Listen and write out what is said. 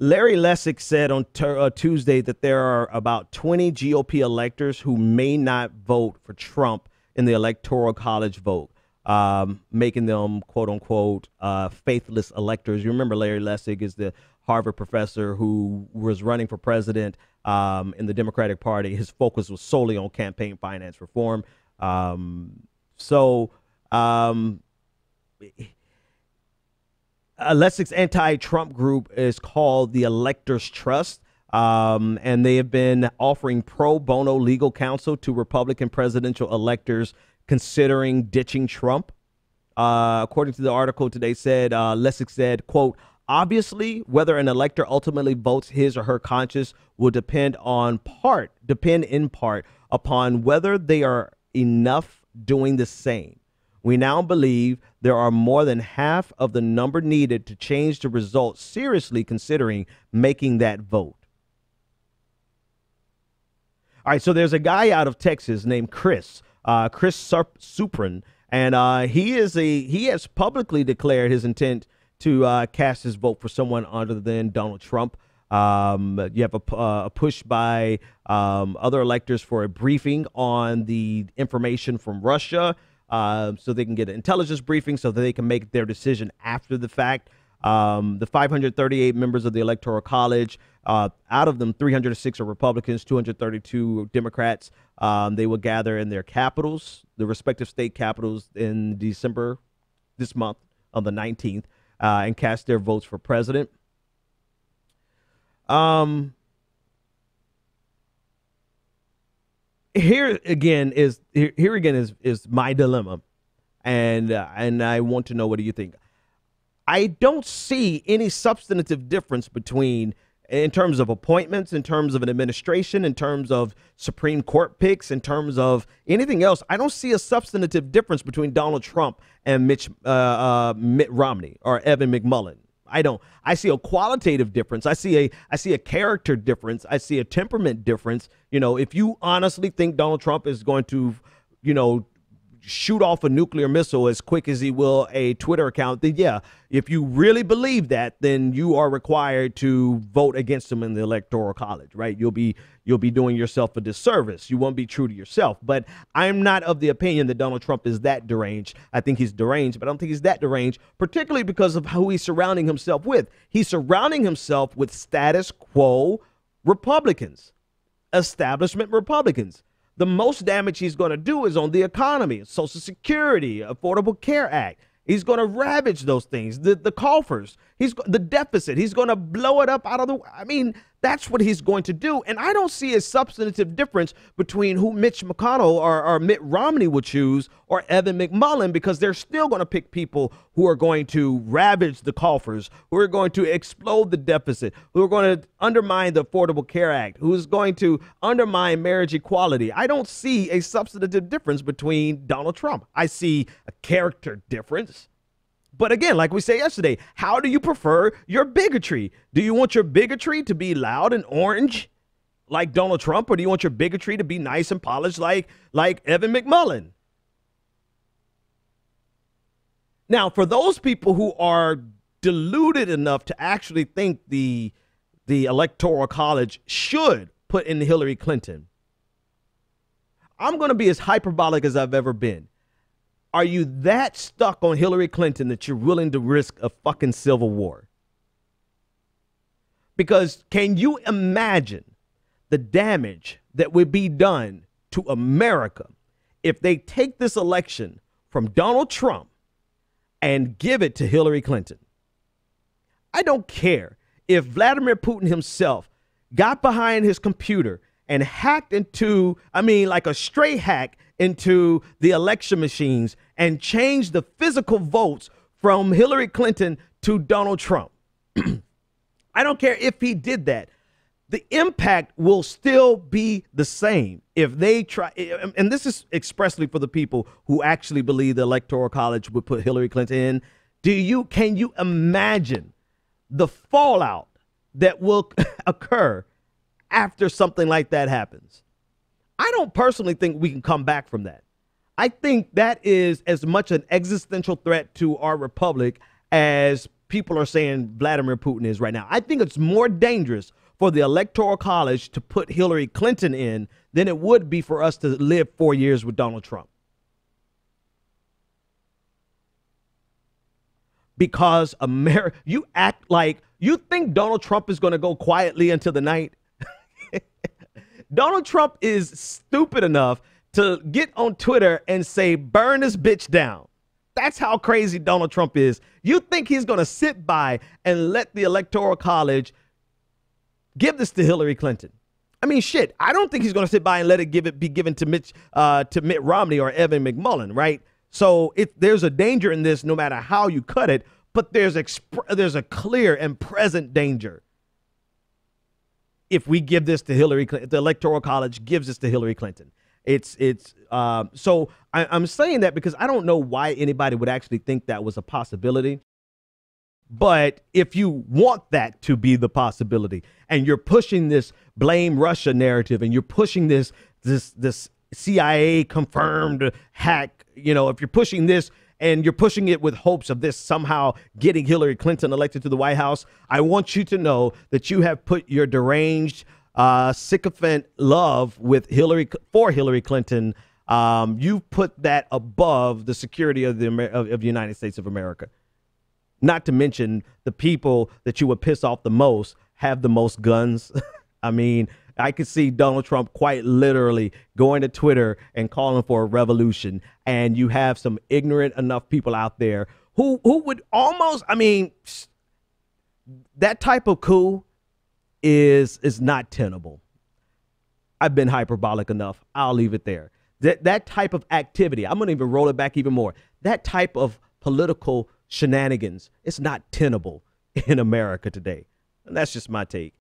Larry Lessig said on Tuesday that there are about 20 GOP electors who may not vote for Trump in the Electoral College vote, making them, quote unquote, faithless electors. You remember Larry Lessig is the Harvard professor who was running for president in the Democratic Party. His focus was solely on campaign finance reform. Lessig's anti-Trump group is called the Electors Trust, and they have been offering pro bono legal counsel to Republican presidential electors considering ditching Trump. According to the article today, Lessig said, quote, obviously, whether an elector ultimately votes his or her conscience will depend in part upon whether they are enough doing the same. We now believe there are more than half of the number needed to change the result seriously considering making that vote. All right, so there's a guy out of Texas named Chris Supran, and he has publicly declared his intent to cast his vote for someone other than Donald Trump. You have a push by other electors for a briefing on the information from Russia, so they can get an intelligence briefing so that they can make their decision after the fact. The 538 members of the Electoral College, out of them, 306 are Republicans, 232 Democrats. They will gather in their capitals, the respective state capitals, in December, this month, on the 19th, and cast their votes for president. Here again is my dilemma, and I want to know, what do you think? I don't see any substantive difference between, in terms of appointments, in terms of an administration, in terms of Supreme Court picks, in terms of anything else. I don't see a substantive difference between Donald Trump and Mitt Romney or Evan McMullin. I don't. I see a qualitative difference. I see a character difference. I see a temperament difference. You know, if you honestly think Donald Trump is going to, you know, shoot off a nuclear missile as quick as he will a Twitter account, then yeah, if you really believe that, then you are required to vote against him in the Electoral College, right? You'll be doing yourself a disservice. You won't be true to yourself. But I'm not of the opinion that Donald Trump is that deranged. I think he's deranged, but I don't think he's that deranged, particularly because of who he's surrounding himself with. He's surrounding himself with status quo Republicans, establishment Republicans. The most damage he's going to do is on the economy, Social Security, Affordable Care Act. He's going to ravage those things, the coffers, the deficit. He's going to blow it up out of the, I mean, that's what he's going to do. And I don't see a substantive difference between who Mitch McConnell or Mitt Romney would choose or Evan McMullin, because they're still going to pick people who are going to ravage the coffers, who are going to explode the deficit, who are going to undermine the Affordable Care Act, who is going to undermine marriage equality. I don't see a substantive difference between Donald Trump. I see a character difference. But again, like we said yesterday, how do you prefer your bigotry? Do you want your bigotry to be loud and orange like Donald Trump, or do you want your bigotry to be nice and polished like Evan McMullin? Now, for those people who are deluded enough to actually think the Electoral College should put in Hillary Clinton, I'm going to be as hyperbolic as I've ever been. Are you that stuck on Hillary Clinton that you're willing to risk a fucking civil war? Because can you imagine the damage that would be done to America if they take this election from Donald Trump and give it to Hillary Clinton? I don't care if Vladimir Putin himself got behind his computer and hacked into, I mean, like a stray hack into the election machines and changed the physical votes from Hillary Clinton to Donald Trump. I don't care if he did that. The impact will still be the same if they try. And this is expressly for the people who actually believe the Electoral College would put Hillary Clinton in. Can you imagine the fallout that will occur after something like that happens? I don't personally think we can come back from that. I think that is as much an existential threat to our republic as people are saying Vladimir Putin is right now. I think it's more dangerous for the Electoral College to put Hillary Clinton in than it would be for us to live 4 years with Donald Trump. Because you act like you think Donald Trump is going to go quietly into the night. Donald Trump is stupid enough to get on Twitter and say, burn this bitch down. That's how crazy Donald Trump is. You think he's going to sit by and let the Electoral College give this to Hillary Clinton? I mean, shit, I don't think he's going to sit by and let it be given to Mitt Romney or Evan McMullin, right? So there's a danger in this no matter how you cut it, but there's a clear and present danger if we give this to Hillary Clinton, if the Electoral College gives this to Hillary Clinton. So I'm saying that because I don't know why anybody would actually think that was a possibility. But if you want that to be the possibility and you're pushing this blame Russia narrative and you're pushing this CIA confirmed hack, you know, if you're pushing this and you're pushing it with hopes of this somehow getting Hillary Clinton elected to the White House, I want you to know that you have put your deranged, sycophant love for Hillary Clinton. You've put that above the security of the United States of America. Not to mention the people that you would piss off the most have the most guns. I mean, I could see Donald Trump quite literally going to Twitter and calling for a revolution. And you have some ignorant enough people out there who would almost, I mean, that type of coup is not tenable. I've been hyperbolic enough. I'll leave it there. That type of activity, I'm going to even roll it back even more. That type of political shenanigans, it's not tenable in America today. And that's just my take.